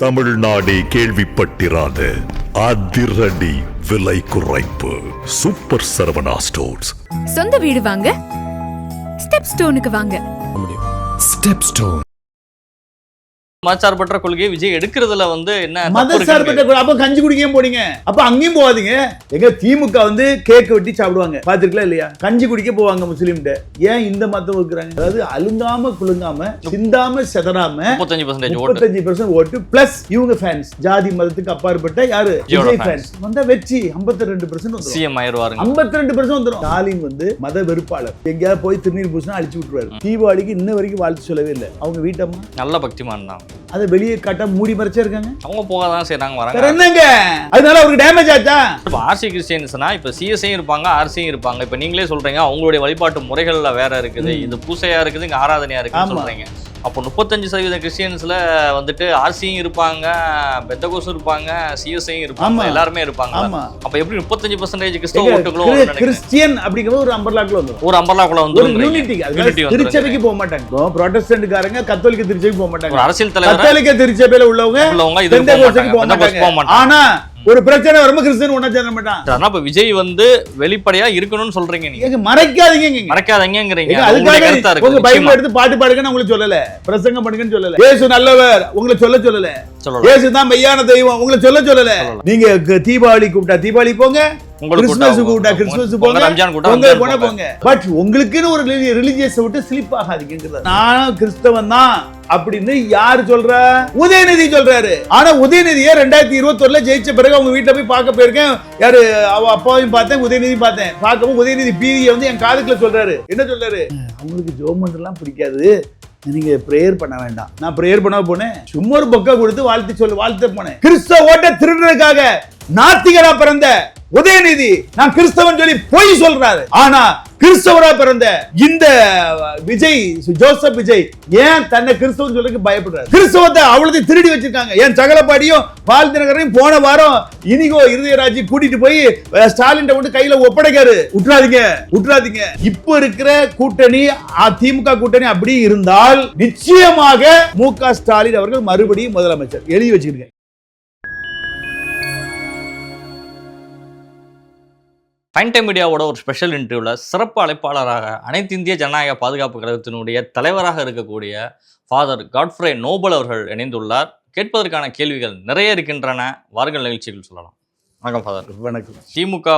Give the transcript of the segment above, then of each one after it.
தமிழ்நாடே கேள்விப்பட்டிராத அதிரடி விலை குறைப்பு சூப்பர் சரவணா ஸ்டோர்ஸ். சொந்த வீடு வாங்க ஸ்டெப் ஸ்டோனுக்கு வாங்க. ஸ்டெப் ஸ்டோன் மதச்சார்பற்ற கொள்கையை விஜய் எடுக்கிறதுல என்ன மதச்சார்பற்ற அப்ப கஞ்சி குடிக்க போனீங்க, அப்ப அங்கேயும் போவாதீங்க. எங்க திமுக கேக் வெட்டி சாப்பிடுவாங்க, பாத்துருக்கலாம் இல்லையா? கஞ்சி குடிக்க போவாங்க முஸ்லீம்கிட்ட. ஏன் இந்த மதம் இருக்கிறாங்க? அதாவது அழுங்காம குலுங்காம சிந்தாம செதறாம 35% ஓட்டு பிளஸ் இவங்க ஃபேன்ஸ் ஜாதி மதத்துக்கு அப்பாற்பட்ட யாரு விஜய் ஃபேன்ஸ் வந்தா வெற்றி 52% சிஎம் ஆயிருவாங்க. 52% வந்துரும். ஸ்டாலின் மத வெறுப்பாளர், எங்கேயாவது போய் திருநீர் பூசினா அழிச்சு விட்டுருவாரு. தீபாவளிக்கு இன்ன வரைக்கும் வாழ்த்து சொல்லவே இல்லை. அவங்க வீட்டம்மா நல்ல பக்திமான் தான், அதை வெளியே காட்ட மூடி மறைச்சே இருக்காங்க. அவங்க போகாதான் செய்றாங்க வராங்க. என்னங்க அதனால அவருக்கு டேமேஜ் ஆச்சா? இப்ப ஆர்சி கிறிஸ்டியன்ஸ்னா இப்ப சிஎஸ்ஐயும் இருப்பாங்க, ஆர்சியும் இருப்பாங்க. இப்ப நீங்களே சொல்றீங்க அவங்களுடைய வழிபாட்டு முறைகள்ல வேற இருக்குது, இது பூசையா இருக்குது, இங்க ஆராதனையா இருக்குன்னு சொல்றீங்க. அப்போ 35% கிறிஸ்டியன்ஸ்ல ஆர்சியும் இருப்பாங்க, பெந்தகோஸும் இருப்பாங்க, சிஎஸ்ஐயும் இருப்பாங்க, எல்லாருமே இருப்பாங்க. அப்ப எப்படி 35% கிறிஸ்தவ ஓட்டுகளும் கிறிஸ்டியன் அப்படிங்கிற ஒரு அம்பர்லாக்குள்ள வந்துரும். ஒரு அம்பர்லாக்குள்ள வந்துரும். யூனிட்டி திருச்சபைக்கு போக மாட்டாங்க. புராட்டஸ்டன்ட்காரங்க கத்தோலிக்க திருச்சபைக்கு போக மாட்டாங்க. ஒரு அரசியல் தலைவர் கத்தோலிக்க திருச்சபையில உள்ளவங்க பெந்தகோஸுக்கு போக மாட்டாங்க. ஆனா ஒரு பிரச்சனை வரும்போது கிறிஸ்டியன் ஒண்ணா சேர மாட்டான். அப்ப விஜய் வெளிப்படையா இருக்கணும்னு சொல்றீங்க. நீங்க மறைக்காதீங்கங்கறீங்க. அதுக்காக உங்க பைபிள் எடுத்து பாட்டு பாடுங்கன்னு உங்களுக்கு சொல்லல, பிரசங்கம் பண்ணுங்கன்னு சொல்லல. இயேசு நல்லவர் உங்களை சொல்லல. இயேசு தான் மெய்யான தெய்வம் உங்களை சொல்லல. நீங்க தீபாவளி கூப்பிட்டா தீபாவளி போங்க, கிறிஸ்துமஸ் கூப்பிட்டா கிறிஸ்துமஸ் போங்க, பொங்கல் போனா போங்க. பட் உங்களுக்குன்னு ஒரு ரிலிஜியஸ் விட்டு ஸ்லிப் ஆகாதீங்க. நான் கிறிஸ்தவன் தான் அப்படின்னு யாரு சொல்ற? உதயநிதி சொல்றாரு. ஆனா உதயநிதியை 2021 ஜெயிச்ச பிறகு அவங்க வீட்டுல போய் பார்க்க போயிருக்கேன். யாரு அவ அப்பாவையும் பார்த்தேன், உதயநிதி பார்த்தேன். பார்க்கவும் உதயநிதி பீதியை என் காதுக்குள்ள சொல்றாரு. என்ன சொல்றாரு? அவங்களுக்கு ஜோமண்ட் எல்லாம் பிடிக்காது, நீங்க பிரேயர் பண்ண வேண்டாம். நான் பிரேயர் பண்ண போனேன், சும்மா ஒரு பொக்கை கொடுத்து வாழ்த்து போனேன். கிறிஸ்தவ ஓட்ட திருடுறதுக்காக நாத்திகரா பிறந்த உதயநிதி நான் கிறிஸ்தவன் சொல்லி பொய் சொல்றாரு. ஆனா கிறிஸ்தவரா பிறந்த இந்த விஜய், ஜோசப் விஜய் ஏன் தன்னை கிறிஸ்தவன் சொல்றதுக்கு பயப்படுறாரு? கிறிஸ்தவத்தை அவ்வளவு திருடி வச்சிருக்காங்க. ஏன் சகலப்பாடியும் வாழ்த்தினகரையும் போன வாரம் இனிகோ இருதயராஜி கூட்டிட்டு போய் ஸ்டாலின் கொண்டு கையில ஒப்படைக்காரு. விட்டுறாதீங்க. இப்ப இருக்கிற கூட்டணி திமுக கூட்டணி அப்படி இருந்தால் நிச்சயமாக மு.க. ஸ்டாலின் அவர்கள் மறுபடியும் முதலமைச்சர். எழுதி வச்சிருக்கேன். டைம் டைம் மீடியாவோட ஒரு ஸ்பெஷல் இன்டர்வியூவில் சிறப்பு அழைப்பாளராக அனைத்து இந்திய ஜனநாயக பாதுகாப்பு கழகத்தினுடைய தலைவராக இருக்கக்கூடிய ஃபாதர் காட்ஃப்ரே நோபல் அவர்கள் இணைந்துள்ளார். கேட்பதற்கான கேள்விகள் நிறைய இருக்கின்றன, வாருங்கள் நிகழ்ச்சிகள் சொல்லலாம். வணக்கம் ஃபாதர். வணக்கம். திமுக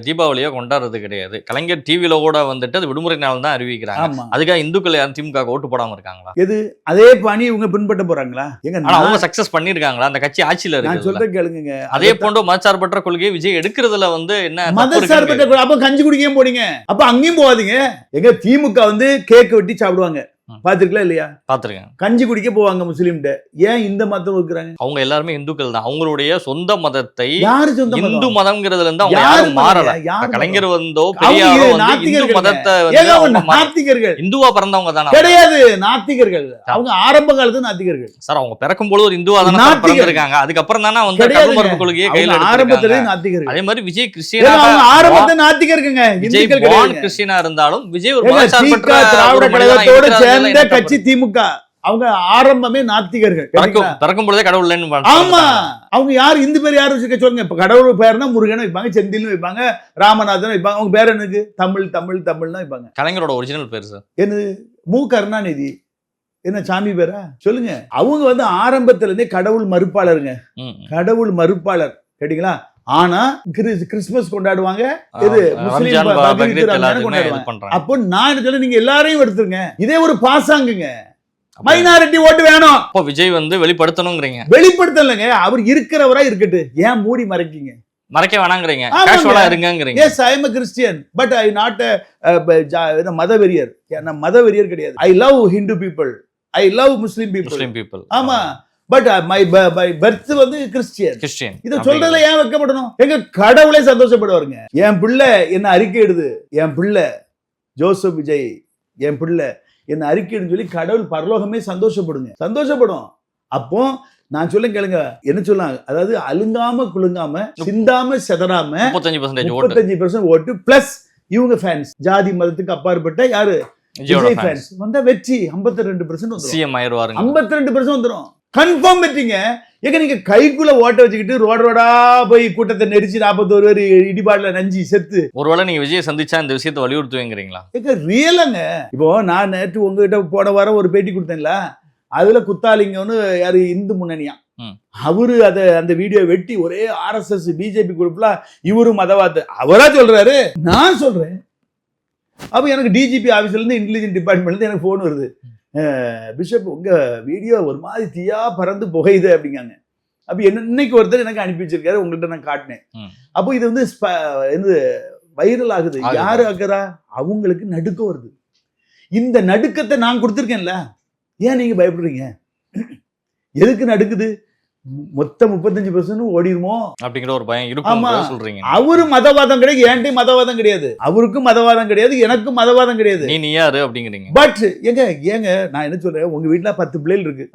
தீபாவளியை கொண்டாடுறது கிடையாது. கலைஞர் டிவியில கூட அது விடுமுறை நாள் தான் அறிவிக்கிறாங்க. அதுக்காக இந்துக்கள் யாரும் திமுக ஓட்டு போடாம இருக்காங்களா? எது அதே பணி இவங்க பின்பற்ற போறாங்களா? அவங்க சக்சஸ் பண்ணிருக்காங்களா? அந்த கட்சி ஆட்சியில இருக்கு. சொல்றேன் கேளுங்க. அதே போன்ற மதச்சார்பற்ற கொள்கையை விஜய் எடுக்கிறதுல என்ன மதச்சார்பற்ற அப்ப கஞ்சி குடிக்க போறீங்க, அப்ப அங்கேயும் போவாதீங்க. எங்க திமுக கேக் வெட்டி சாப்பிடுவாங்க, பாத்துருக்கலாம் இல்லையா? பாத்துருக்கேன். கஞ்சி குடிக்க போவாங்க முஸ்லீம்கிட்ட. ஏன் இந்த மதம் இருக்கிறாங்க? அவங்க எல்லாருமே இந்துக்கள் தான். அவங்களுடைய சொந்த மதத்தை யாரு சொந்த இந்து மதம்ங்கிறதுல இருந்து அவங்க யாரும் மாறல. கலைஞர் பெரியாரோ இந்து மதத்தை நாத்திகர்கள், இந்துவா பிறந்தவங்க தானே? கிடையாது, நாத்திகர்கள். அவங்க ஆரம்ப காலத்து நாத்திகர்கள் சார். அவங்க பிறக்கும் பொழுது ஒரு இந்துவா தானே பிறந்திருக்காங்க. அதுக்கப்புறம் தானே கருமரபு கொள்கையை கையில ஆரம்பத்திலே நாத்திகர்கள். அதே மாதிரி விஜய் கிறிஸ்டியனா ஆரம்பத்துல நாத்திகருங்க. விஜய் கிறிஸ்டியனா இருந்தாலும் விஜய் ஒரு மதச்சார்பற்ற திராவிட கழகத்தோட சேர்ந்த கட்சி திமுக. அவங்க ஆரம்பமே நாத்திகர்கள். பிறக்கும் பொழுதே கடவுள். ஆமா, அவங்க யாரு இந்து பேர் யாரும் வச்சுக்க சொல்லுங்க. இப்ப கடவுள் பேர்னா முருகன் வைப்பாங்க, செந்தில்னு வைப்பாங்க, ராமநாதன் வைப்பாங்க. அவங்க பேர் என்னது? தமிழ்னா வைப்பாங்க. கலைஞரோட ஒரிஜினல் பேர் சார் என்னது? மு. கருணாநிதி. என்ன சாமி பேரா? சொல்லுங்க. அவங்க ஆரம்பத்துல இருந்தே கடவுள் மறுப்பாளருங்க. கடவுள் மறுப்பாளர் கேட்டீங்களா? ஆனா கிறிஸ்துமஸ் கொண்டாடுவாங்க, இது முஸ்லீம் கொண்டாடுவாங்க. அப்போ நான் என்ன சொல்ல, நீங்க எல்லாரையும் எடுத்துருங்க. இதே ஒரு பாசாங்குங்க. மைனாரிட்டி ஓட்டு வேணும். அப்போ விஜய் வெளிப்படுத்தணும்ங்கறீங்க. வெளிப்படுத்தலங்க, அவர் இருக்கிறவரா இருக்கட்டு. ஏன் மூடி மறைக்கீங்க? மறைக்க வேணாங்கறீங்க, கேஷுவலா இருங்கங்கறீங்க. Yes, I am a Christian but I not a மதவெறியர். நான் மதவெறியர் கிடையாது. I love Hindu people, I love Muslim people. ஆமா, பட் my birth கிறிஸ்டியன். இத சொல்றதுல ஏன் வைக்கப்படணும்? எங்க கடவுளே சந்தோஷப்படுவாருங்க. என் பிள்ளை என்ன அறிக்கை இடுது, என் பிள்ளை ஜோசப் விஜய் என் பிள்ளை என்ன அறிக்கைன்னு சொல்லி கடவுள் பரலோகமே சந்தோஷப்படும். அப்போ நான் சொல்ல கேளுங்க, என்ன சொல்லலாம்? அதாவது அழுங்காம குலுங்காம சிந்தாம செதறாம 35% ஓட்டு பிளஸ் இவங்க ஃபேன்ஸ் ஜாதி மதத்துக்கு அப்பாற்பட்ட யாரு விஜய் ஃபேன்ஸ் வந்தா வெற்றி 52% வந்துரும். சிஎம் ஆயிருவாங்க. 52% வந்துரும். கன்ஃபார்ம் பெற்றிங்க. ஏங்க நீங்க கைக்குள்ள ஓட்ட வச்சுக்கிட்டு ரோடா போய் கூட்டத்தை நெரிச்சு 41 பேர் இடிபாடுல நஞ்சி செத்து. ஒருவேளை நீங்க விஜய் சந்திச்சா இந்த விஷயத்தை வலியுறுத்துவீங்கிறீங்களா? ஏங்க ரியலங்க. இப்போ நான் நேற்று உங்ககிட்ட போன வாரம் ஒரு பேட்டி கொடுத்தேன்ல, அதுல குத்தாலிங்கன்னு யாரு இந்து முன்னணியா அவரு அந்த வீடியோ வெட்டி ஒரே RSS பிஜேபி குரூப்ல இவரு மதவாத அவரா சொல்றாரு. நான் சொல்றேன். அப்ப எனக்கு டிஜிபி ஆபீஸ்ல இருந்து இன்டெலிஜென்ஸ் டிபார்ட்மெண்ட்ல இருந்து எனக்கு போன் வருது, பிஷப் உங்க வீடியோ ஒரு மாதிரி தீயா பறந்து புகையுது அப்படிங்காங்க. அப்ப இன்னைக்கு ஒருத்தர் எனக்கு அனுப்பி வச்சிருக்காரு, உங்கள்கிட்ட நான் காட்டினேன். அப்போ இது வந்து வைரல் ஆகுது. யாரு ஆக்குறா? அவங்களுக்கு நடுக்கம் வருது. இந்த நடுக்கத்தை நான் கொடுத்துருக்கேன்ல, ஏன் நீங்க பயப்படுறீங்க? எதுக்கு நடுக்குது? மொத்தம் 35% ஓடிடுமோ அப்படிங்கிற ஒரு பயம் இருக்கும் சொல்றீங்க. அவரு மதவாதம் கிடையாது, என்கிட்ட மதவாதம் கிடையாது, அவருக்கும் மதவாதம் கிடையாது, எனக்கும் மதவாதம் கிடையாது. நீ யாரு அப்படிங்கிறீங்க. பட் ஏங்க நான் என்ன சொல்றேன், உங்க வீட்டுல 10 பிள்ளைகள் இருக்கு.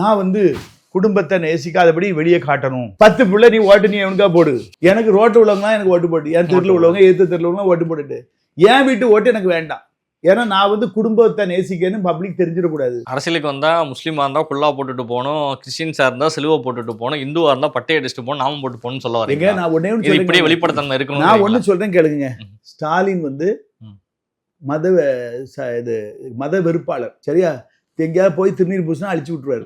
நான் வந்து குடும்பத்தை நேசிக்காதபடி வெளியே காட்டணும். 10 பிள்ளை நீ ஓட்டு, நீ எவனுக்கா போடு. எனக்கு ரோட்டு உள்ளவங்க எனக்கு ஓட்டு போட்டு, என் தெருவில் உள்ளவங்க எதிர்த்து தெருவில் உள்ளவங்க ஓட்டு போட்டுட்டு, என் வீட்டு ஓட்டு எனக்கு வேண்டாம். ஏன்னா நான் வந்து குடும்பத்தை நேசிக்கணும், பப்ளிக் தெரிஞ்சிடக்கூடாது. அரசியலுக்கு வந்தா முஸ்லீமா இருந்தா குல்லா போட்டுட்டு போகணும், கிறிஸ்டின்ஸா இருந்தா சிலுவை போட்டுட்டு போகணும், இந்துவா இருந்தா பட்டை அடிச்சுட்டு போகணும், நாமம் போட்டு போகணும்னு சொல்ல வரீங்க. நான் ஒன்னே ஒன்று இப்படியே வெளிப்படத்தன்மை இருக்கணும். நான் ஒண்ணு சொல்றேன் கேளுங்க. ஸ்டாலின் வந்து மத வெறுப்பாளர், சரியா? எங்கேயாவது போய் திருநீர் பூசினா அழிச்சு விட்டுருவாரு.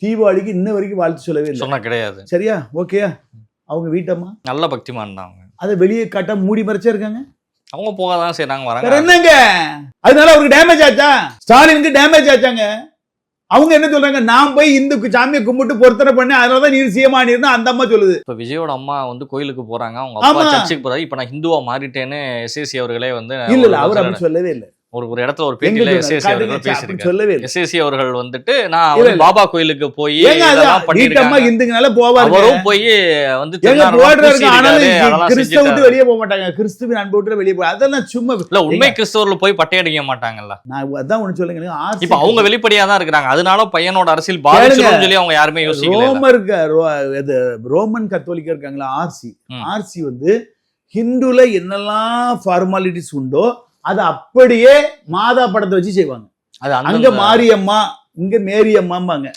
தீபாவளிக்கு இன்ன வரைக்கும் வாழ்த்து சொல்லவே இல்லை, சொன்னா கிடையாது, சரியா? ஓகேயா? அவங்க வீட்டம்மா நல்ல பக்திமான் தான், அதை வெளியே காட்ட மூடி மறைச்சா இருக்காங்க. அவங்க போகாதான் செய்றாங்க, வராங்க. என்னங்க அதனால அவருக்கு டேமேஜ் ஆச்சா? ஸ்டாலினுக்கு டேமேஜ் ஆச்சாங்க. அவங்க என்ன சொல்றாங்க, நான் போய் இந்து சாமியை கும்பிட்டு பொருத்தனை பண்ணி அதனாலதான் நீர் சிஎம் ஆனிருந்தா அந்த அம்மா சொல்லுது. இப்ப விஜயோட அம்மா வந்து கோயிலுக்கு போறாங்க, அவங்க அப்பா சர்ச்சுக்கு போறாரு, இப்ப நான் ஹிந்துவா மாறிட்டேன்னு எஸ்ஏசி அவர்களே வந்து இல்ல அவர் அப்படி சொல்லவே இல்லை. ஒரு இடத்துல ஒரு பேட்டியில எஸ்ஏசி அவர்கள் பேசியிருக்காரு. எஸ்ஏசி அவர்கள் வந்துட்டு நான் பாபா கோயிலுக்கு போய் இந்துங்கனால போவாங்க, அவரும் போய் வந்து கிறிஸ்தவ விட்டு வெளியே போக மாட்டாங்க, கிறிஸ்துவின் அன்பு விட்டு வெளியே போய் அதெல்லாம் சும்மா இல்ல. உண்மை கிறிஸ்தவர்கள் போய் பட்டையடிக்க மாட்டாங்கல்ல. நான் அதான் ஒண்ணு சொல்லுங்க, இப்ப அவங்க வெளிப்படையா தான் இருக்கிறாங்க, அதனால பையனோட அரசியல் பாதிச்சிடும் சொல்லி அவங்க யாருமே யோசிக்கல. ரோமன் கத்தோலிக்கா இருக்காங்களா, ஆர்சி வந்து ஹிந்துல என்னெல்லாம் ஃபார்மாலிட்டிஸ் உண்டோ அது அப்படியே மாதா படத்தை வச்சு செய்வாங்க. அங்க மாரியம்மா, இங்க மேரி அம்மாம்பாங்க.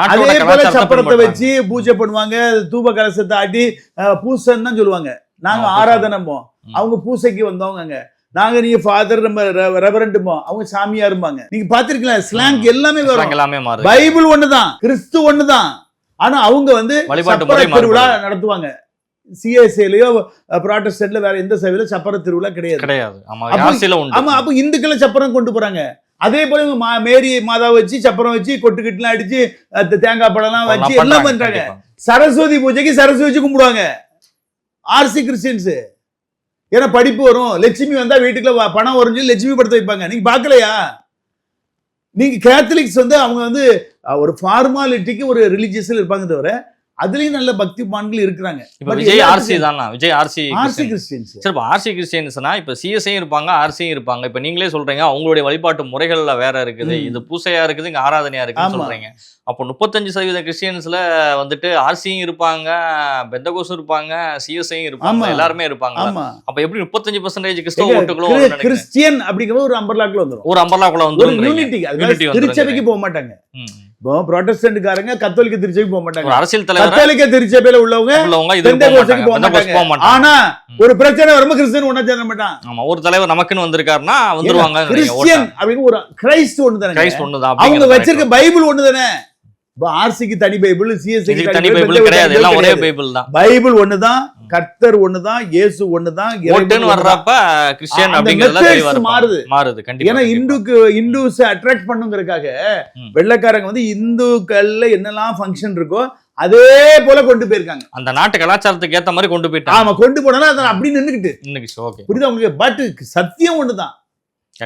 அதே போல சப்பரத்தை வச்சு பூஜை பண்ணுவாங்க, தூப கலசத்தை ஆட்டி பூசைன்னு தான் சொல்லுவாங்க. நாங்க ஆராதனைப்போம், அவங்க பூசைக்கு வந்தவங்க. நாங்க நீங்க ஃபாதர் நம்ம ரெவரண்ட்மோ, அவங்க சாமியா இருப்பாங்க. நீங்க பாத்திருக்கலாம், ஸ்லாங் எல்லாமே வரும். பைபிள் ஒண்ணுதான், கிறிஸ்து ஒண்ணுதான். ஆனா அவங்க வந்து திருவிழா நடத்துவாங்க. சிஎஸ்ஏலயோ புராட்டஸ்டன்ட்ல வேற எந்த சபையில சப்பர திருவிழா கிடையாது. ஆமா, அப்ப இந்துக்களை சப்பரம் கொண்டு போறாங்க. அதே போல மேரி மாதாவை வச்சு சப்பரம் வச்சு கொட்டுக்கிட்டுலாம் அடிச்சு தேங்காய் பழம்லாம் வச்சு எல்லாம் பண்றாங்க. சரஸ்வதி பூஜைக்கு சரஸ்வதி வச்சு கும்பிடுவாங்க ஆர்சி கிறிஸ்டியன்ஸ். ஏன்னா படிப்பு வரும், லட்சுமி வந்தா வீட்டுக்குள்ள பணம் வரும் சொல்லி லட்சுமி படத்தை வைப்பாங்க. நீங்க பாக்கலையா? நீங்க கேத்தலிக்ஸ் வந்து அவங்க வந்து ஒரு ஃபார்மாலிட்டிக்கு ஒரு ரிலிஜியஸ்ல இருப்பாங்க தவிர அதுலயும் நல்ல பக்திமான்கள் இருக்கிறாங்க. இப்ப விஜய் ஆர்சி தானா? Vijay RC Christians. சரி, இப்ப ஆர்சி கிறிஸ்டியன்ஸ்னா இப்ப சிஎஸ்ஐயும் இருப்பாங்க, ஆர்சியும் இருப்பாங்க. இப்ப நீங்களே சொல்றீங்க அவங்களுடைய வழிபாட்டு முறைகள்ல வேற இருக்குது, இது பூசையா இருக்குது, இங்க ஆராதனையா இருக்குன்னு சொல்றீங்க. அப்போ 35% கிறிஸ்டியன்ஸ்ல வந்துட்டு ஆர்சியும் இருப்பாங்க, பெந்தகோஸும் இருப்பாங்க, சிஎஸ்ஐயும் இருப்பாங்க, எல்லாருமே இருப்பாங்க. அப்ப எப்படி 35% கிறிஸ்தவ ஓட்டுகளும் கிறிஸ்டியன் அப்படிங்கிற ஒரு அம்பர்லாக்குள்ள வந்துரும், ஒரு அம்பர்லாக்குள்ள வந்துரும். யூனிட்டி, திருச்சபைக்கு போக மாட்டாங்க. இப்போ புராட்டஸ்டன்ட்காரங்க கத்தோலிக்க திருச்சபைக்கு போக மாட்டாங்க, அரசியல் தலைவர் கத்தோலிக்க திருச்சபையில உள்ளவங்க பெந்தகோஸ்துக்கு போக மாட்டாங்க. ஆனா ஒரு பிரச்சனை வரும்போது கிறிஸ்டியன் ஒண்ணா சேர மாட்டான். ஆமா, ஒரு தலைவர் நமக்குன்னு வந்திருக்காருன்னா வந்துருவாங்க. கிறிஸ்டியன் அப்படின்னு ஒரு கிரைஸ்ட் ஒண்ணுதானே, கிரைஸ்ட் ஒண்ணுதான். அவங்க வச்சிருக்க பைபிள் ஒண்ணுதானே. ஆர்சிக்கு தனி பைபிள், சிஎஸ்ஐக்கு தனி பைபிள் கிடையாது, எல்லாம் ஒரே பைபிள் தான். பைபிள் ஒண்ணுதான், கர்த்தர் ஒண்ணுதான், இயேசு ஒண்ணுதான். ஓட்டுன்னு வர்றப்ப கிறிஸ்டியன் அப்படிங்கறது மாறுது கண்டிப்பா. ஏன்னா இந்துஸ் அட்ராக்ட் பண்ணுங்கிறதுக்காக வெள்ளைக்காரங்க வந்து இந்துக்கள்ல என்னெல்லாம் ஃபங்க்ஷன் இருக்கோ அதே போல கொண்டு போயிருக்காங்க. அந்த நாட்டு கலாச்சாரத்துக்கு ஏத்த மாதிரி கொண்டு போயிட்டாங்க. ஆமா, கொண்டு போனா அதை அப்படி நின்னுக்கிட்டு புரியுதா உங்களுக்கு? பட் சத்தியம் ஒண்ணுதான்,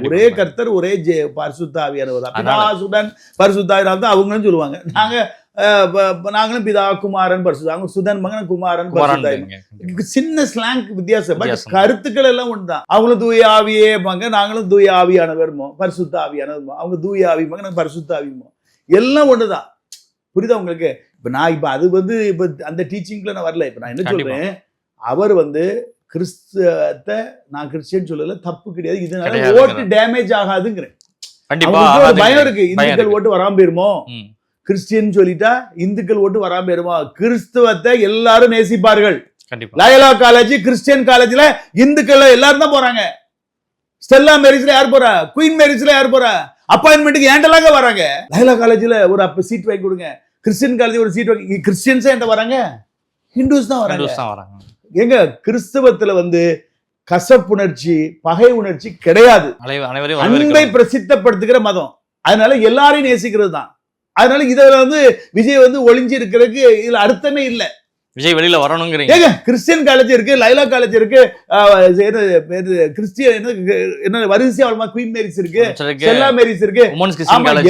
ஒரே கர்த்தர், ஒரே பரிசுத்த ஆவியானவர் தான். பிதாசுடன் பரிசுத்த ஆவியானவர் தான் அவங்களும் சொல்லுவாங்க. நாங்களும் பிதா குமாரன் பரிசுத்த, அவங்க சுதன் மகன் குமாரன் பரிசுத்த. சின்ன ஸ்லாங் வித்தியாசம், பட் கருத்துக்கள் எல்லாம் ஒண்ணுதான். அவங்களும் தூய ஆவியே பாங்க, நாங்களும் தூய ஆவியானவர்மோ, பரிசுத்த ஆவியானவர்மோ. அவங்க தூய ஆவிமாங்க, நாங்க பரிசுத்த ஆவிமோ, எல்லாம் ஒண்ணுதான். புரியுதா உங்களுக்கு? இப்ப நான் இப்ப அது வந்து இப்ப அந்த டீச்சிங்ல நான் வரல. இப்ப நான் என்ன சொல்றேன், அவர் வந்து கிறிஸ்தவத்தை நான் கிறிஸ்டியன் சொல்லல, தப்பு கிடையாது. இதனால ஓட்டு டேமேஜ் ஆகாதுங்கிறேன். பயம் இருக்கு, இந்துக்கள் ஓட்டு வராம போயிருமோ, கிறிஸ்டியன் சொல்லிட்டா இந்துக்கள் ஓட்டு வராம இருமா. கிறிஸ்துவத்தை எல்லாரும் நேசிப்பார்கள். கண்டிப்பா லயோலா காலேஜ் கிறிஸ்டியன் காலேஜ்ல இந்துக்கள் எல்லாரும் தான் போறாங்க. ஸ்டெல்லா மேரிஸ்ல யார் போறா? குயின் மேரிஸ்ல யார் போறா? அப்பாயின்மெண்ட்டுக்கு ஏண்டலாங்க வராங்க. லயோலா காலேஜ்ல ஒரு அப்ப சீட் வாங்கி கொடுங்க, கிறிஸ்டியன் காலேஜ் ஒரு சீட் வாங்கி. கிறிஸ்டியன்ஸே என்கிட்ட வராங்க, ஹிந்துஸ் தான் வராங்க. எங்க கிறிஸ்தவத்துல வந்து கசப்புணர்ச்சி, பகை உணர்ச்சி கிடையாது. அன்பை பிரசித்தப்படுத்துகிற மதம். அதனால எல்லாரையும் நேசிக்கிறது தான். அதனால இதுல வந்து விஜய் வந்து ஒளிஞ்சு இருக்கிறதுக்கு இதுல அர்த்தமே இல்ல. விஜய் வெளியில வரணுங்கிறீங்க. ஏங்க கிறிஸ்டியன் காலேஜ் இருக்கு, லைலா காலேஜ் இருக்கு, கிறிஸ்டியன் என்ன வரிசையா குயின் மேரிஸ் இருக்கு, ஸ்டெல்லா மேரிஸ் இருக்கு,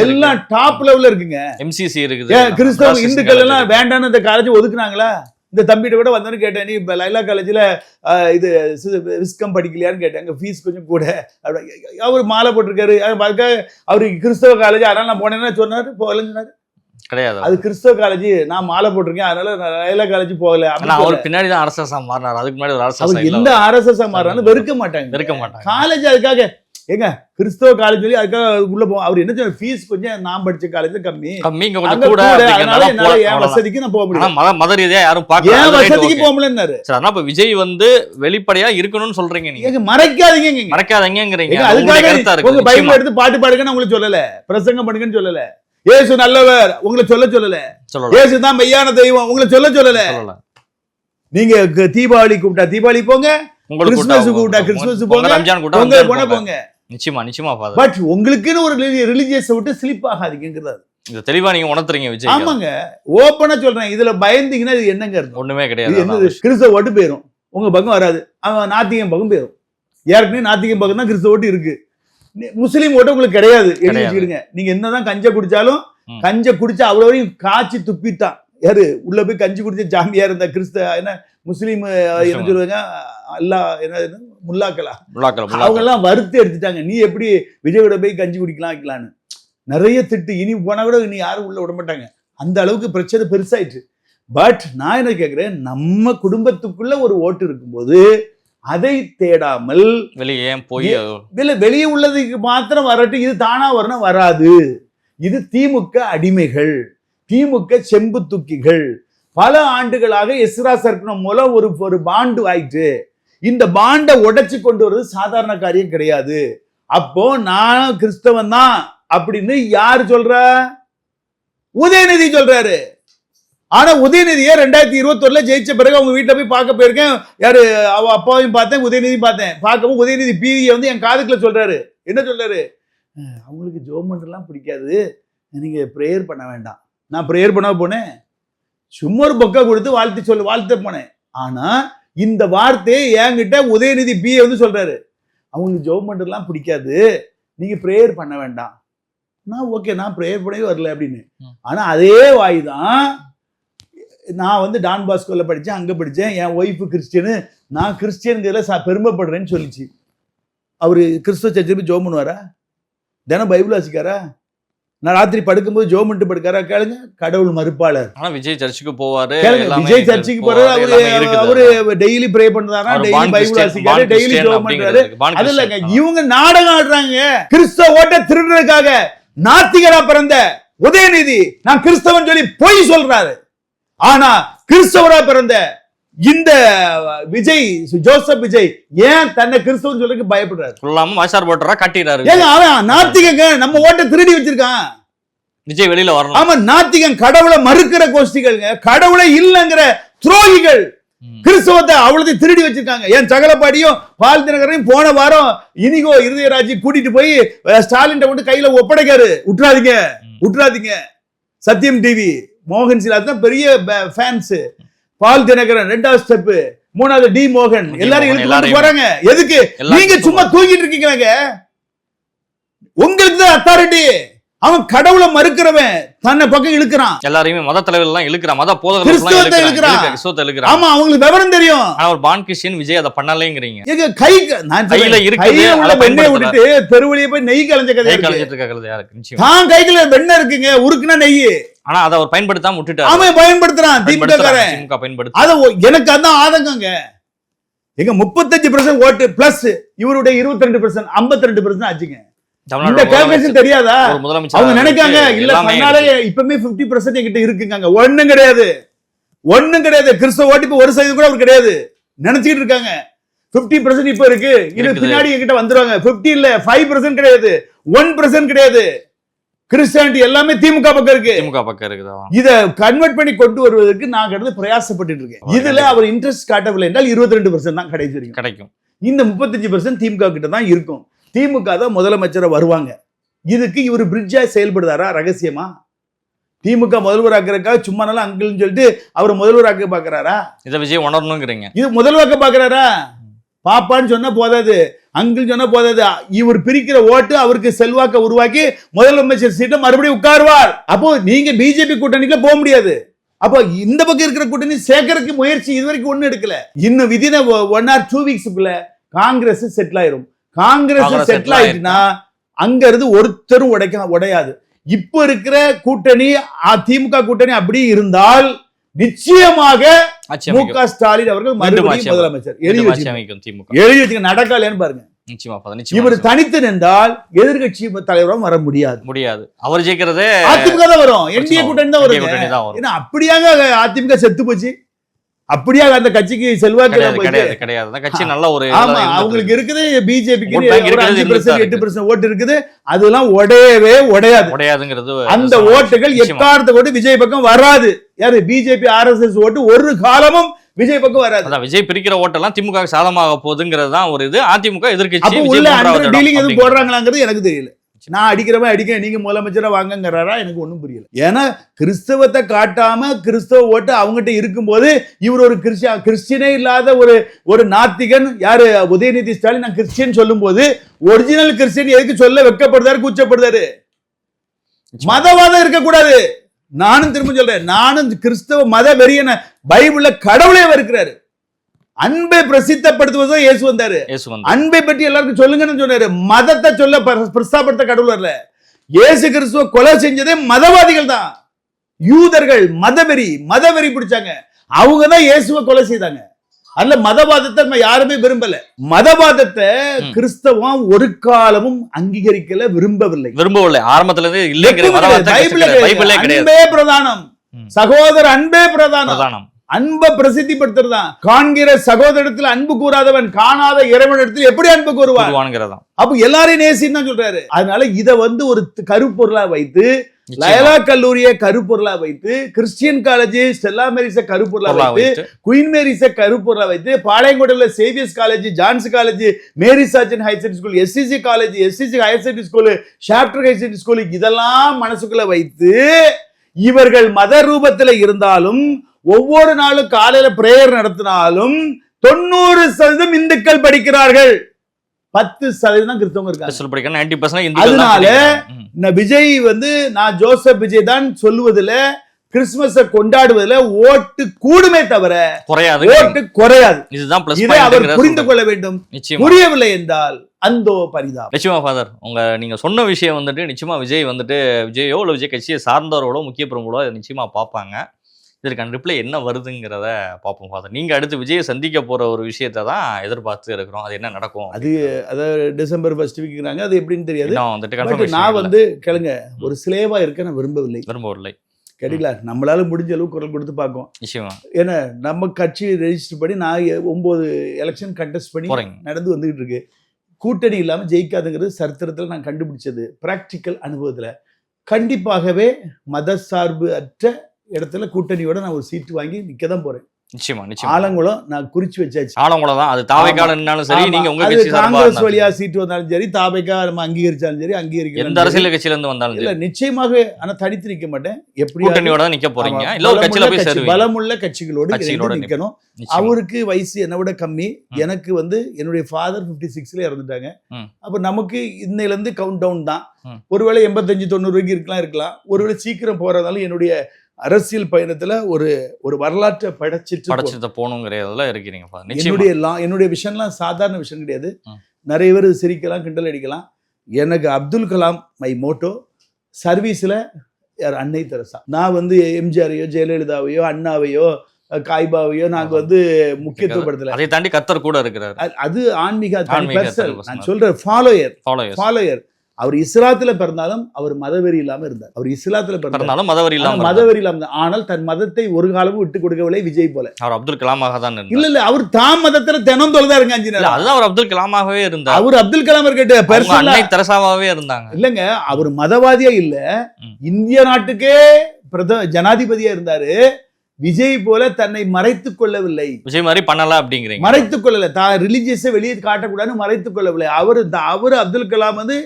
எல்லாம் டாப் லெவல்ல இருக்குங்க. எம்சிசி இருக்குது. கிறிஸ்தவ இந்துக்கள் எல்லாம் வேண்டான்னு இந்த காலேஜ் ஒதுக்குனாங்களா? இந்த தம்பிட்ட கூட வந்தோன்னு கேட்டேன், நீ லைலா காலேஜ்ல இது விஸ்கம் படிக்கலையான்னு கேட்டேன். அங்க ஃபீஸ் கொஞ்சம் கூட. அவர் மாலை போட்டிருக்காரு, அவருக்கு கிறிஸ்தவ காலேஜ் அதனால நான் போனேன்னா சொன்னாரு, போகலன்னு சொன்னாரு. கிடையாது, அது கிறிஸ்தவ காலேஜ், நான் மாலை போட்டிருக்கேன் அதனால லைலா காலேஜ் போகல. அவர் பின்னாடி தான் ஆர்எஸ்எஸ் மாறினார். அதுக்கு முன்னாடி ஒரு ஆர்எஸ்எஸ் எந்த ஆர்எஸ்எஸ் மாறினாலும் வெறுக்க மாட்டாங்க காலேஜ். அதுக்காக ஏங்க கிறிஸ்தவ காலேஜ் சொல்லி அதுக்காக உள்ள போவோம். அவர் என்ன சொன்ன, ஃபீஸ் கொஞ்சம் நான் படிச்ச காலேஜ் கம்மி, அதனால என்னால என் வசதிக்கு நான் போக முடியும். மத ரீதியா யாரும் பார்க்க என் வசதிக்கு போக முடியலன்னாரு. அப்ப விஜய் வந்து வெளிப்படையா இருக்கணும்னு சொல்றீங்க நீங்க. மறைக்காதீங்கிறீங்க. அதுக்காக உங்க பைபிள் எடுத்து பாட்டு பாடுங்கன்னு உங்களுக்கு சொல்லல, பிரசங்கம் பண்ணுங்கன்னு சொல்லல. இயேசு நல்லவர் உங்களை சொல்லல. இயேசு தான் மெய்யான தெய்வம் உங்களை சொல்லல. நீங்க தீபாவளி கூப்பிட்டா தீபாவளி போங்க, கிறிஸ்துமஸ் கூப்பிட்டா கிறிஸ்துமஸ் போங்க, பொங்கல் போனா போங்க. நிச்சயமா பட் உங்களுக்குன்னு ஒரு ரிலிஜியஸ் விட்டு ஸ்லிப் ஆகாதீங்கிறது இது தெளிவா நீங்க உணர்த்துறீங்க விஜய். ஆமாங்க, ஓப்பனா சொல்றேன். இதுல பயந்தீங்கன்னா இது என்னங்க இருக்கு? ஒண்ணுமே கிடையாது. என்னது, கிறிஸ்தவ ஓட்டு போயிரும், உங்க பக்கம் வராது. அவன் நாத்திகம் பக்கம் போயிரும். ஏற்கனவே நாத்திகம் பக்கம் தான் கிறிஸ்தவ ஓட்டு இருக்கு. முஸ்லீம் ஓட்டு உங்களுக்கு கிடையாது. எழுதிடுங்க. நீங்க என்னதான் கஞ்ச குடிச்சாலும், கஞ்ச குடிச்சா அவ்வளவு காய்ச்சி துப்பிட்டான். யாரு உள்ள போய் கஞ்சி குடிச்ச ஜாமியா இருந்த கிறிஸ்தவ என்ன முஸ்லீம் என்ன சொல்லுவாங்க, அல்லா என்ன முல்லாக்களா, அவங்க எல்லாம் வறுத்து எடுத்துட்டாங்க. நீ எப்படி விஜயோட போய் கஞ்சி குடிக்கலாம் வைக்கலான்னு நிறைய திட்டு. இனி போனா கூட இனி யாரும் உள்ள விட மாட்டாங்க. அந்த அளவுக்கு பிரச்சனை பெருசாயிட்டு. பட் நான் என்ன கேட்கிறேன், நம்ம குடும்பத்துக்குள்ள ஒரு ஓட்டு இருக்கும்போது அதை தேடாமல் வெளியே உள்ளதுக்கு மாத்திரம் வரட்டும், இது தானா வரணும் வராது. இது திமுக அடிமைகள், திமுக செம்பு தூக்கிகள். பல ஆண்டுகளாக எஸ்ரா சர்க்கனம் மூலம் ஒரு பாண்டு ஆயிட்டு. இந்த பாண்டை உடைச்சு கொண்டு வருவது சாதாரண காரியம் கிடையாது. அப்போ நான் கிறிஸ்தவன் தான் அப்படின்னு யாரு சொல்ற? உதயநிதி சொல்றாரு. ஆனா உதயநிதியை 2021 ஜெயிச்ச பிறகு அவங்க வீட்டுல போய் பார்க்க போயிருக்கேன். யாரு அவ அப்பாவையும் பார்த்தேன், உதயநிதி பார்த்தேன். பார்க்கவும் உதயநிதி பீதியை வந்து என் காதுக்குள்ள சொல்றாரு. என்ன சொல்றாரு? அவங்களுக்கு ஜோமெண்ட் எல்லாம் பிடிக்காது, நீங்க பிரேயர் பண்ண வேண்டாம். நான் பிரேயர் பண்ண போனேன், சும்மா ஒரு பொக்கா கொடுத்து வாழ்த்து போனேன். ஆனா இந்த வார்த்தையை என்கிட்ட உதயநிதி பிஏ வந்து சொல்றாரு, அவங்களுக்கு ஜோமெண்ட் எல்லாம் பிடிக்காது, நீங்க பிரேயர் பண்ண வேண்டாம். நான் ஓகே, நான் பிரேயர் பண்ணவே வரல அப்படின்னு. ஆனா அதே வாய் தான் நான் வந்து டான் பாஸ்கோல படித்தேன், அங்கே படித்தேன், என் ஒய்ஃபு கிறிஸ்டியனு, நான் கிறிஸ்டியனுங்கிறதுல பெருமைப்படுறேன்னு சொல்லிச்சு. அவர் கிறிஸ்துவ சர்ச்சுக்கு போய் ஜோம் பண்ணுவாரா? தினம் பைபிள் வாசிக்காரா? நான் ராத்திரி படுக்கும்போது ஜோம் பண்ணிட்டு படுக்காரா? கேளுங்க. கடவுள் மறுப்பாளர். ஆனா விஜய் சர்ச்சுக்கு போவாரு, விஜய் சர்ச்சுக்கு போறாரு, அவரு டெய்லி ப்ரே பண்றாரா, டெய்லி பைபிள் வாசிக்காரு, டெய்லி ஜோம் பண்றாரு. அது இல்லங்க, இவங்க நாடகம் ஆடுறாங்க. கிறிஸ்தவ ஓட்ட திருடுறதுக்காக நாத்திகரா பிறந்த உதயநிதி நான் கிறிஸ்தவன் சொல்லி பொய் சொல்றாரு. ஆனா கிறிஸ்தவரா பிறந்த இந்த விஜய், ஜோசப் விஜய் ஏன் தன்னை கிறிஸ்தவன் சொல்றதுக்கு பயப்படுறாரு? சொல்லாம வாய்ஸார் போட்டரா காட்டிறாரு. ஏங்க அவன் நாத்திகங்க, நம்ம ஓட்ட திருடி வச்சிருக்கான். விஜய் வெளியில வரணும். ஆமா, நாத்திகன் கடவுளை மறுக்கிற கோஷ்டிகள்ங்க, கடவுளை இல்லங்கிற துரோகிகள் கிறிஸ்தவத்தை அவ்வளவு திருடி வச்சிருக்காங்க. என் சகலப்பாடியும் பால் தினகரையும் போன வாரம் இனிகோ இருதயராஜி கூட்டிட்டு போய் ஸ்டாலின் மட்டும் கையில ஒப்படைக்காரு. விட்டுறாதீங்க. சத்தியம் டிவி மோகன் சிலா தான் பெரிய ஃபேன்ஸ். பால் தினகரன் 2வது ஸ்டெப், 3வது டி மோகன், எல்லாரும் இழுத்து போறாங்க. எதுக்கு? நீங்க சும்மா தூங்கிட்டு இருக்கீங்க. உங்களுக்கு தான் அத்தாரிட்டி. அவன் கடவுளை மறுக்கிறவன் தன்னை பக்கம் இழுக்கிறான். எல்லாரையுமே மத தலைவர் எல்லாம் இழுக்கிறான், மத போதகர்கள் கிறிஸ்துவத்தை இழுக்கிறான். ஆமா, அவங்களுக்கு விவரம் தெரியும். அவர் பான் கிறிஸ்டியன், விஜய் அதை பண்ணலேங்கிறீங்க. எங்க கையில வெண்ணெய் விட்டுட்டு தெருவழியே போய் நெய் கலஞ்ச கதை கழிச்சிட்டு தான். கைக்குள்ள வெண்ணெய் இருக்குங்க, உருக்குனா நெய். ஆனா அதை அவர் பயன்படுத்தாம விட்டுட்டாரு. அவன் பயன்படுத்துறான், திமுக பயன்படுத்த. அத எனக்கு அதான் ஆதங்கங்க. எங்க 35% ஓட்டு பிளஸ் இவருடைய 22%, 52% ஆச்சுங்க. இந்த கால்குலேஷன் தெரியாதா? ஒரு முதலமைச்சர் அவங்க நினைக்காங்க இல்ல எல்லாமே தன்னாலே இப்பவுமே 50% என்கிட்ட இருக்குங்க. ஒண்ணும் கிடையாது, ஒண்ணும் கிடையாது. கிறிஸ்தவ ஓட்டு இப்ப 1% கூட அவர் கிடையாது நினைச்சிட்டு இருக்காங்க. 50% இப்ப இருக்கு, இது பின்னாடி என்கிட்ட வந்துருவாங்க. 50 இல்ல, 5% கிடையாது, 1% கிடையாது. கிறிஸ்டியானிட்டி எல்லாமே திமுக பக்கம் இருக்கு. திமுக பக்கம் இருக்குதா? இத கன்வெர்ட் பண்ணி கொண்டு வருவதற்கு நான் கடந்து பிரயாசப்பட்டு இருக்கேன். இதுல அவர் இன்ட்ரெஸ்ட் காட்டவில்லை என்றால் 22% தான் கிடைக்கும். இந்த 35% திமுக கிட்ட தான் இருக்கும். திமுக தான் முதலமைச்சரை வருவாங்க. இதுக்கு இவர் பிரிட்ஜா செயல்படுறாரா ரகசியமா? திமுக முதல்வராக்கிறதுக்காக சும்மா நல்லா அங்கிள்னு சொல்லிட்டு அவர் முதல்வராக்க பாக்குறாரா? இதை விஜய் உணரணுங்கிறீங்க. இது முதல்வராக்க பாக்குறாரா? பாப்பான்னு சொன்னா போதாது, அங்கிள் சொன்னா போதாது. இவர் பிரிக்கிற ஓட்டு அவருக்கு செல்வாக்க உருவாக்கி முதலமைச்சர் சீட்டை மறுபடியும் உட்காருவார். அப்போ நீங்க பிஜேபி கூட்டணிக்குள்ள போக முடியாது. அப்போ இந்த பக்கம் இருக்கிற கூட்டணி சேர்க்கறதுக்கு முயற்சி இதுவரைக்கும் ஒண்ணு எடுக்கல. இன்னும் விதின 1 or 2 வீக்ஸ்க்குள்ள காங்கிரஸ் செட்டில் ஆயிரும். காங்கிரஸ் செட்டில் ஆயிட்டுனா அங்க இருந்து ஒருத்தரும் உடையாது. இப்ப இருக்கிற கூட்டணி திமுக கூட்டணி அப்படி இருந்தால் நிச்சயமாக மு.க. ஸ்டாலின் அவர்கள் மறுபடியும் முதலமைச்சர். எழுதி வச்சுக்க, நடக்கலன்னு பாருங்க. இவர் தனித்து நின்றால் எதிர்கட்சி தலைவரும் வர முடியாது. அவர் ஜெயிக்கிறதே அதிமுக தான் வரும், என்டிஏ கூட்டணி தான் வரும். அப்படியாக அதிமுக செத்து போச்சு, அப்படியாக அந்த கட்சிக்கு செல்வாக்கு கிடையாது. அவங்களுக்கு இருக்குது பிஜேபிக்கு 5% ஓட்டு இருக்குது. அதெல்லாம் உடையாதுங்கிறது. அந்த ஓட்டுகள் எக்காரணத்தை கொண்டு விஜய் பக்கம் வராது. யாரு? பிஜேபி RSS ஓட்டு ஒரு காலமும் விஜய் பக்கம் வராது. விஜய் பிரிக்கிற ஓட்டெல்லாம் திமுக சாதமாக போகுதுங்கிறது தான் ஒரு இது. அதிமுக எதிர்க்கட்சி டீலிங் எதுவும் போடுறாங்களாங்கிறது எனக்கு தெரியல. நான் அடிக்கிறவன் அடிக்க, நீங்க முதலமைச்சரா வாங்கங்கிறாரா? எனக்கு ஒண்ணும் புரியல. ஏன்னா கிறிஸ்தவத்தை காட்டாம கிறிஸ்தவ ஓட்டு அவங்ககிட்ட இருக்கும்போது இவர் ஒரு கிறிஸ்டியனே இல்லாத ஒரு நாத்திகன். யாரு? உதயநிதி ஸ்டாலின் நான் கிறிஸ்டியன் சொல்லும் போது ஒரிஜினல் கிறிஸ்டியன் எதுக்கு சொல்ல வெட்கப்படுறாரு, கூச்சப்படுறாரு? மதவாதம் இருக்கக்கூடாது. நானும் திரும்ப சொல்றேன், நானும் கிறிஸ்தவ மத வெறியன. பைபிள்ல கடவுளே இருக்கிறாரு. அன்பை பிரசித்தப்படுத்துவதும் இயேசு வந்தாரு. அன்பை பற்றி எல்லாருக்கும் சொல்லுங்கன்னு சொன்னாரு. மதத்தை சொல்ல பிரஸ்தாபடுத்த கடவுள் வரல. இயேசு கிறிஸ்துவ கொலை செஞ்சதே மதவாதிகள் தான். யூதர்கள் மதவெறி பிடிச்சாங்க. அவங்க தான் இயேசுவை கொலை செய்தாங்க. அதுல மதவாதத்தை யாருமே விரும்பல. மதவாதத்தை கிறிஸ்தவம் ஒரு காலமும் அங்கீகரிக்கல, விரும்பவில்லை. ஆரம்பத்துல அன்பே பிரதானம், சகோதர அன்பே பிரதானம். அன்பை பிரசித்திப்படுத்துறதான். காண்கிற சகோதரத்தில் அன்பு கூறாதவன் காணாத இறைவனிடத்தில் எப்படி அன்பு கூறுவான்? அப்ப எல்லாரையும் நேசின்னு தான் சொல்றாரு. அதனால இத ஒரு கருப்பொருளா வைத்து, லயலா கல்லூரியை கருப்பொருளா வைத்து, கிறிஸ்டியன் காலேஜ் ஸ்டெல்லா மேரிஸ கருப்பொருளா வைத்து, குயின் மேரிஸ கருப்பொருளா வைத்து, பாளையங்கோட்டையில Xavier's college, John's college, Mary Sargent higher secondary school, SCC college, SCC higher secondary school, Schaffter higher secondary school, இதெல்லாம் மனசுக்குள்ள வைத்து இவர்கள் மத ரூபத்துல இருந்தாலும் ஒவ்வொரு நாளும் காலையில பிரேயர் நடத்தினாலும் 90% இந்துக்கள் படிக்கிறார்கள், 10% கிறிஸ்தவங்க இருக்காங்க. அதனால விஜய் நான் ஜோசப் விஜய் தான் சொல்லுவதில்ல, கிறிஸ்துமஸை கொண்டாடுவதில் ஓட்டு கூடுமே தவிர ஓட்டு குறையாது. இதை அவர் புரிந்து கொள்ள வேண்டும். புரியவில்லை என்றால் அந்தோ பரிதாபம். நிச்சயமா ஃபாதர், நீங்க சொன்ன விஷயம் நிச்சயமா விஜய் விஜயோ இல்ல விஜய் கட்சியை சார்ந்தவர்களோ முக்கிய பிரமுகளோ அதை நிச்சயமா பார்ப்பாங்க. இதற்கான ரிப்ளை என்ன வருதுங்கிறத பார்ப்போம் ஃபாதர். நீங்க அடுத்து விஜயை சந்திக்க போற ஒரு விஷயத்தை தான் எதிர்பார்த்து இருக்கிறோம். அது என்ன நடக்கும்? அதாவது டிசம்பர் 1 வீக்ங்கிறாங்க. அது எப்படின்னு தெரியாது. நான் கேளுங்க, ஒரு ஸ்லேவா இருக்க நான் விரும்பவில்லை. கேட்டீங்களா? நம்மளால முடிஞ்ச அளவுக்கு குரல் கொடுத்து பார்க்கும். நிச்சயமா. ஏன்னா நம்ம கட்சி ரெஜிஸ்டர் பண்ணி நான் 9 எலெக்ஷன் கண்டெஸ்ட் பண்ணி நடந்து வந்துகிட்டு இருக்கு. கூட்டணி இல்லாம ஜெயிக்காதுங்கிறது சரித்திரத்துல நான் கண்டுபிடிச்சது. பிராக்டிக்கல் அனுபவத்துல கண்டிப்பாகவே மத சார்பு அற்ற இடத்துல கூட்டணியோட நான் ஒரு சீட்டு வாங்கி நிக்கதான் போறேன். நிச்சயமா. ஆலங்குளம் நான் குறிச்சு வச்சாச்சு. ஆலங்குளம் தான். அது தாவைக்காலும் சரி, நீங்க உங்க கட்சி காங்கிரஸ் வழியா சீட்டு வந்தாலும் சரி, தாவைக்கா நம்ம அங்கீகரிச்சாலும் சரி, அங்கீகரிக்க எந்த அரசியல் கட்சியில இருந்து வந்தாலும் இல்ல, நிச்சயமாக ஆனா தனித்து நிக்க மாட்டேன். எப்படி கூட்டணியோட தான் நிக்க போறீங்க? இல்ல ஒரு கட்சியில போய் சேருவீங்க. பலமுள்ள கட்சிகளோடு நிக்கணும். அவருக்கு வயசு என்னை விட கம்மி. எனக்கு என்னுடைய ஃபாதர் 56ல இறந்துட்டாங்க. அப்ப நமக்கு இன்னையில இருந்து கவுண்ட் டவுன் தான். ஒருவேளை 85-90 வரைக்கும் இருக்கலாம். ஒருவேளை சீக்கிரம் போறதாலும் என்னுடைய அரசியல் பயணத்துல ஒரு வரலாற்றை படைச்சிட்டு போகணுங்கிறதுல இருக்கிறீங்க. என்னுடைய விஷயம்லாம் சாதாரண விஷயம் கிடையாது. நிறைய பேர் சிரிக்கலாம், கிண்டல் அடிக்கலாம். எனக்கு அப்துல் கலாம் மை மோட்டோ. சர்வீஸ்ல யார்? அன்னை தெரசா. நான் எம்ஜிஆரையோ ஜெயலலிதாவையோ அண்ணாவையோ காய்பாவையோ நாங்க முக்கியத்துவப்படுத்தல. அதை தாண்டி கத்தர் கூட இருக்கிறார். அது ஆன்மீக நான் சொல்றேன். ஃபாலோயர். அவர் இஸ்லாத்துல பிறந்தாலும் அவர் மதவெறி இல்லாம இருந்தார். அவர் இஸ்லாத்துல பிறந்தாலும் மதவெறி இல்லாம இருந்தார். ஆனால் தன் மதத்தை ஒரு காலமும் விட்டு கொடுக்கவில்லை விஜய் போல. அவர் அப்துல் கலாமாக தான் இல்ல அவர் தாம் மதத்துல தினம் தொழுதா இருங்க 5 நேரம். அதுதான் அவர் அப்துல் கலாமாகவே இருந்தார். அவர் அப்துல் கலாம் இருக்கட்டும், அன்னை தெரசாவாவே இருந்தாங்க. இல்லங்க அவர் மதவாதியா இல்ல, இந்திய நாட்டுக்கே ஜனாதிபதியா இருந்தாரு. விஜய் போல தன்னை மறைத்துக் கொள்ளவில்லை. விஜய் மாதிரி பண்ணல அப்படிங்கிறீங்க. மறைத்துக் கொள்ளல, தான் ரிலிஜியஸை வெளியே காட்டக்கூடாதுன்னு மறைத்துக் கொள்ளவில்லை. அவரு அப்துல் கலாம் வந்து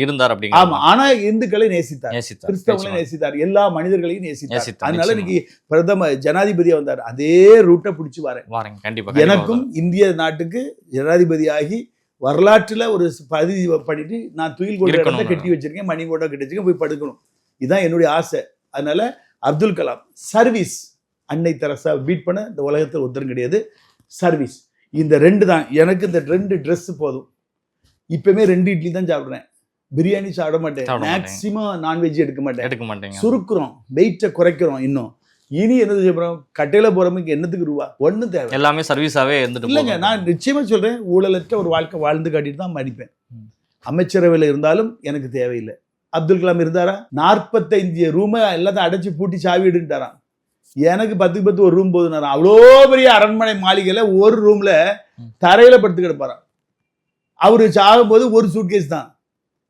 இருந்தார் அப்படிங்க. ஆமா, ஆனா இந்துக்களை நேசித்தார், கிறிஸ்தவங்களை நேசித்தார், எல்லா மனிதர்களையும் நேசித்தார். அதனால இன்னைக்கு ஜனாதிபதியா வந்தார். அதே ரூட்டை பிடிச்சு வரேன் கண்டிப்பா. எனக்கும் இந்திய நாட்டுக்கு ஜனாதிபதியாகி வரலாற்றுல ஒரு பதிவு பண்ணிட்டு நான் துயில் கொண்ட கட்டி வச்சிருக்கேன், மணி கொண்ட கட்டி வச்சிருக்கேன், போய் படுக்கணும். இதுதான் என்னுடைய ஆசை. அதனால அப்துல் கலாம் சர்வீஸ், அன்னை தெரசா பீட் பண்ண இந்த உலகத்தில் ஒருத்தரும் கிடையாது. சர்வீஸ், இந்த 2 தான் எனக்கு. இந்த 2 ட்ரெஸ் போதும். இப்பவுமே 2 இட்லி தான் சாப்பிடுறேன், பிரியாணி சாப்பிட மாட்டேன், மேக்சிமம் நான்வெஜ் எடுக்க மாட்டேன். சுருக்குறோம், வெயிட்டை குறைக்கிறோம். இன்னும் இனி என்ன செய்யறோம், கட்டையில போறவங்க என்னத்துக்கு ரூபா ஒன்னும் தேவை, எல்லாமே சர்வீஸாவே இருந்துட்டு. இல்லைங்க, நான் நிச்சயமா சொல்றேன், ஊழலற்ற ஒரு வாழ்க்கை வாழ்ந்து காட்டிட்டு தான் மதிப்பேன். அமைச்சரவையில் இருந்தாலும் எனக்கு தேவையில்லை. அப்துல் கலாம் இருந்தாரா? 45 ரூமை எல்லாத்தையும் அடைச்சு பூட்டி சாவி எடுத்துட்டாராம். எனக்கு 10க்கு 10 ஒரு ரூம் போதுனாராம். அவ்வளோ பெரிய அரண்மனை மாளிகையில ஒரு ரூம்ல தரையில படுத்து கிடப்பாராம். அவரு சாகும் போது ஒரு சூட்கேஸ் தான்,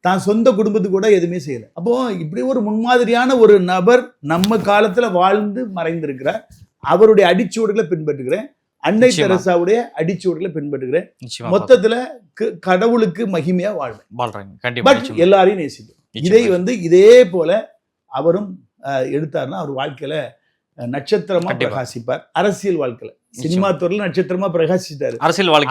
தான் சொந்த குடும்பத்துக்கு கூட எதுவுமே செய்யல. அப்போ இப்படி ஒரு முன்மாதிரியான ஒரு நபர் நம்ம காலத்துல வாழ்ந்து மறைந்திருக்கிறார். அவருடைய அடிச்சுவடுகளை பின்பற்றுகிறேன், அன்னை தெரசாவுடைய அடிச்சுவடுகளை பின்பற்றுகிறேன். மொத்தத்துல கடவுளுக்கு மகிமையா வாழ்றேன், எல்லாரையும் நேசிப்பேன். இதை இதே போல அவரும் எடுத்தார்னா அவர் வாழ்க்கையில நட்சத்திரமா பிரகாசிப்பார். அரசியல் வாழ்க்கையில, சினிமா துறையில நட்சத்திரமா பிரகாசித்தாரு,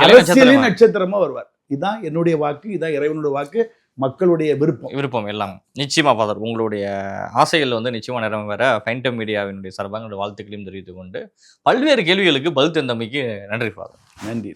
அரசியலின் நட்சத்திரமா வருவார். இதுதான் என்னுடைய வாக்கு, இதுதான் இறைவனுடைய வாக்கு, மக்களுடைய விருப்பம் எல்லாம். நிச்சயமா ஃபாதர், உங்களுடைய ஆசைகள் நிச்சயமா நிறைவேற ஃபைன்டம் மீடியாவினுடைய சார்பாக வாழ்த்துக்களையும் தெரிவித்துக் கொண்டு பல்வேறு கேள்விகளுக்கு பதில் தந்தமைக்கு நன்றி ஃபாதர். நன்றி.